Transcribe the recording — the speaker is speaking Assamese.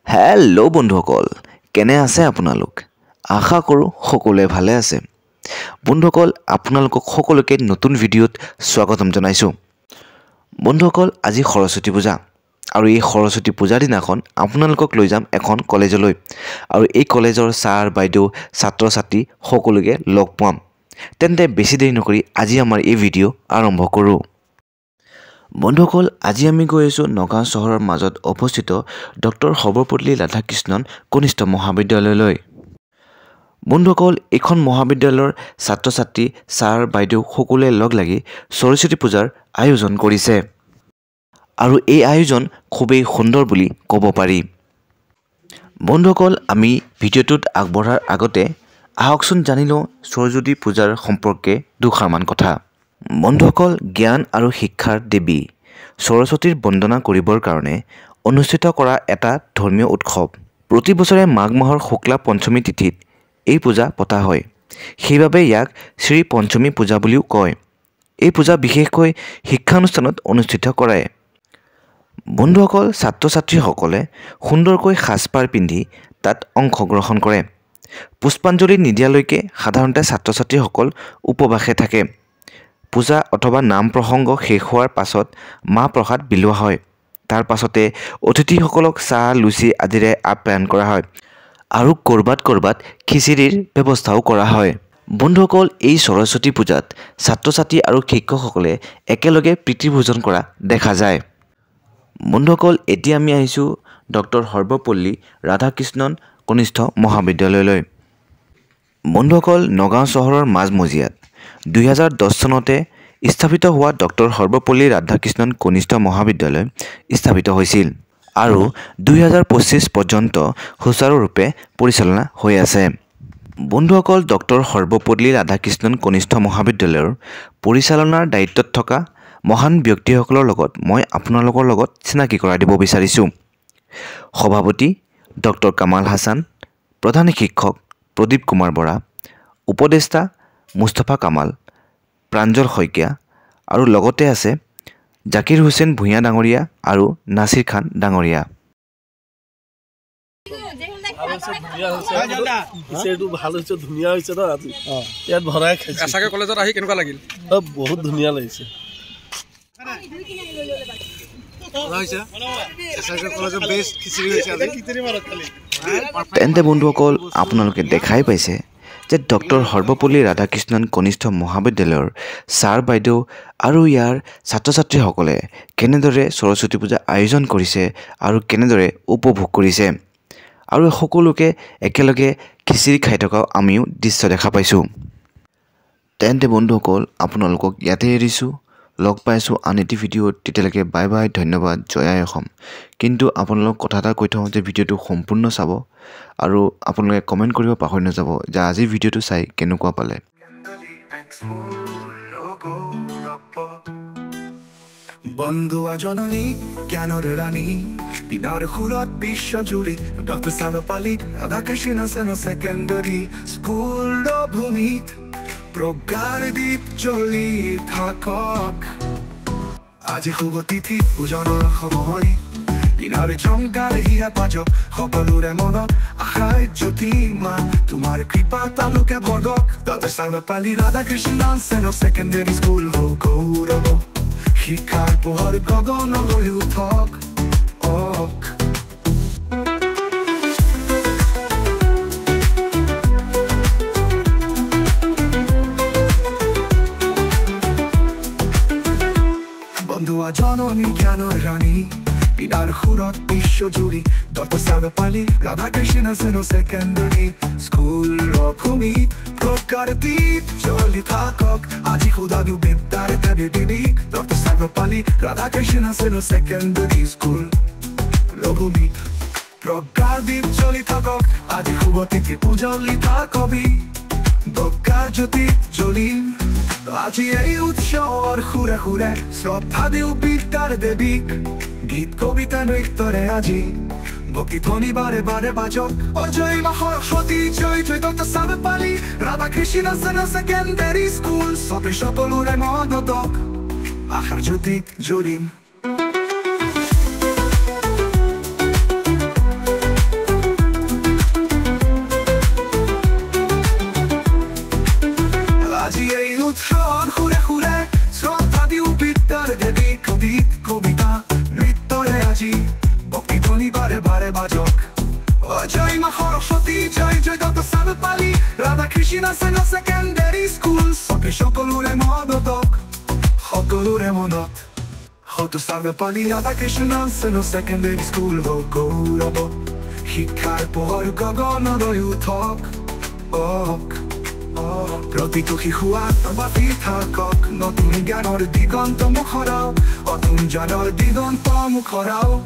হেল্ল' বন্ধুসকল, কেনে আছে আপোনালোক? আশা কৰোঁ সকলোৱে ভালে আছে। বন্ধুসকল, আপোনালোকক সকলোকে নতুন ভিডিঅ'ত স্বাগতম জনাইছোঁ। বন্ধুসকল, আজি সৰস্বতী পূজা আৰু এই সৰস্বতী পূজাৰ দিনাখন আপোনালোকক লৈ যাম এখন কলেজলৈ আৰু এই কলেজৰ ছাৰ বাইদেউ ছাত্ৰ ছাত্ৰী সকলোকে লগ পাম। তেন্তে বেছি দেৰি নকৰি আজি আমাৰ এই ভিডিঅ' আৰম্ভ কৰোঁ। বন্ধুসকল, আজি আমি গৈ আছোঁ নগাঁও চহৰৰ মাজত অৱস্থিত ডক্টৰ সৰ্বপল্লী ৰাধাকৃষ্ণন কনিষ্ঠ মহাবিদ্যালয়লৈ। বন্ধুসকল, এইখন মহাবিদ্যালয়ৰ ছাত্ৰ ছাত্ৰী ছাৰ বাইদেউ সকলোৱে লগ লাগি সৰস্বতী পূজাৰ আয়োজন কৰিছে আৰু এই আয়োজন খুবেই সুন্দৰ বুলি ক'ব পাৰি। বন্ধুসকল, আমি ভিডিঅ'টোত আগবঢ়াৰ আগতে আহকচোন জানি লওঁ সৰস্বতী পূজাৰ সম্পৰ্কে দুষাৰমান কথা। বন্ধুসকল, জ্ঞান আৰু শিক্ষাৰ দেৱী সৰস্বতীৰ বন্দনা কৰিবৰ কাৰণে অনুষ্ঠিত কৰা এটা ধৰ্মীয় উৎসৱ। প্ৰতি বছৰে মাঘ মাহৰ শুক্লা পঞ্চমী তিথিত এই পূজা পতা হয়। সেইবাবে ইয়াক শ্ৰী পঞ্চমী পূজা বুলিও কয়। এই পূজা বিশেষকৈ শিক্ষানুষ্ঠানত অনুষ্ঠিত কৰে। বন্ধুসকল, ছাত্ৰ ছাত্ৰীসকলে সুন্দৰকৈ সাজপাৰ পিন্ধি তাত অংশগ্ৰহণ কৰে। পুষ্পাঞ্জলি নিদিয়ালৈকে সাধাৰণতে ছাত্ৰ ছাত্ৰীসকল উপবাসে থাকে। পূজা অথবা নাম প্ৰসংগ শেষ হোৱাৰ পাছত মাহ প্ৰসাদ বিলোৱা হয়। তাৰ পাছতে অতিথিসকলক চাহ লুচি আদিৰে আপ্যায়ন কৰা হয় আৰু ক'ৰবাত খিচিৰিৰ ব্যৱস্থাও কৰা হয়। বন্ধুসকল, এই সৰস্বতী পূজাত ছাত্ৰ ছাত্ৰী আৰু শিক্ষকসকলে একেলগে প্ৰীতিভোজন কৰা দেখা যায়। বন্ধুসকল, এতিয়া আমি আহিছোঁ ডক্টৰ সৰ্বপল্লী ৰাধাকৃষ্ণন কনিষ্ঠ মহাবিদ্যালয়লৈ। বন্ধুসকল, নগাঁও চহৰৰ মাজমজিয়াত 2010 চনতে স্থাপিত হোৱা ডক্টৰ সৰ্বপল্লী ৰাধাকৃষ্ণন কনিষ্ঠ মহাবিদ্যালয় স্থাপিত হৈছিল আৰু 2025 পৰ্যন্ত সুচাৰুৰূপে পৰিচালনা হৈ আছে। বন্ধুসকল, ডক্টৰ সৰ্বপল্লী ৰাধাকৃষ্ণন কনিষ্ঠ মহাবিদ্যালয়ৰ পৰিচালনাৰ দায়িত্বত থকা মহান ব্যক্তিসকলৰ লগত মই আপোনালোকৰ লগত চিনাকি কৰাই দিব বিচাৰিছোঁ। সভাপতি ডক্টৰ কামাল হাছান, প্ৰধান শিক্ষক প্ৰদীপ কুমাৰ বৰা, উপদেষ্টা মুস্তফা কামাল, প্ৰাঞ্জল শইকীয়া আৰু লগতে আছে জাকিৰ হুছেইন ভূঞা ডাঙৰীয়া আৰু নাছিৰ খান ডাঙৰীয়া। বহুত ধুনীয়া লাগিছে। তেন্তে বন্ধুসকল, আপোনালোকে দেখাই পাইছে যে ডক্টৰ সৰ্বপল্লী ৰাধাকৃষ্ণন কনিষ্ঠ মহাবিদ্যালয়ৰ ছাৰ বাইদেউ আৰু ইয়াৰ ছাত্ৰ ছাত্ৰীসকলে কেনেদৰে সৰস্বতী পূজা আয়োজন কৰিছে আৰু কেনেদৰে উপভোগ কৰিছে আৰু সকলোকে একেলগে খিচিৰি খাই থকাও আমিও দৃশ্য দেখা পাইছোঁ। তেন্তে বন্ধুসকল, আপোনালোকক ইয়াতে এৰিছোঁ। লগ পাইছোঁ আন এটি ভিডিঅ'ত। তেতিয়ালৈকে বাই বাই, ধন্যবাদ, জয় আই অসম। কিন্তু আপোনালোকক কথা এটা কৈ থওঁ যে ভিডিঅ'টো সম্পূৰ্ণ চাব আৰু আপোনালোকে কমেণ্ট কৰিব পাহৰি নাযাব যে আজিৰ ভিডিঅ'টো চাই কেনেকুৱা পালে। বন্ধু জননী জ্ঞানৰ ৰাণী দিনৰ সুৰত বিশ্বজুৰি doctor Sarvepalli Radhakrishnan secondary school ভূমিত প্ৰজ্ঞাৰ দীপ জ্বলি থাকক। আজি শুভ তিথি পূজনৰ সময়, দিনৰ জংকাৰ হিয়া পাজক সকলোৰে মনত আশাই জ্যোতি মা তোমাৰ কৃপা তালুকে ভগক। Doctor Sarvepalli Radhakrishnan secondary school গৌৰৱ, শিক্ষাৰ পোহৰ গগনলৈ উঠক। বন্ধু জননী জ্ঞানৰ ৰাণী দিনৰ সুৰত বিশ্বজুৰি doctor Sarvepalli Radhakrishnan secondary school ভূমিত প্ৰজ্ঞাৰ দীপ জ্বলি থাকক। আজি সুধাদু বিদ্যাৰ দেৱী doctor Sarvepalli Radhakrishnan secondary school ভূমিত প্ৰজ্ঞাৰ দীপ জ্বলি থাকক। আজি শুভ তিথি পূজলি থাকবি প্ৰজ্ঞাৰ জ্যোতি জ্বলিম। আজি এই উৎসৱৰ সুৰে সুৰে শ্ৰদ্ধা দিওঁ বিদ্যাৰ দেৱীক। গীত কবিতা নৃত্যৰে আজি ভক্তি ধ্বনি বাৰে বাৰে বাজক। অজয় মা সৰস্বতী জয় জয় doctor Sarvepalli Radhakrishnan secondary school চবে সকলোৰে মনতক আশাৰ জ্যোতিত জ্বলিম। ধ্বনি বাৰে বাৰে বাজক জয় মা সৰস্বতী জয় জয় তত চাৰপালি ৰাধা কৃষ্ণ চেন ছেকেণ্ডাৰী স্কুল সকলোৰে মদতক সকলোৰে মনত হতো চাৰপালি ৰাধা কৃষ্ণ চেন ছেকেণ্ডাৰী স্কুল হওক গৌৰৱ শিক্ষাৰ পোহৰ গগনলৈ উঠক প্ৰতিটো শিশু আত্মবাদী থাকক নতুন জ্ঞানৰ দিগন্ত মুখৰাওক অতুন জনৰ দিগন্ত মুখৰাওক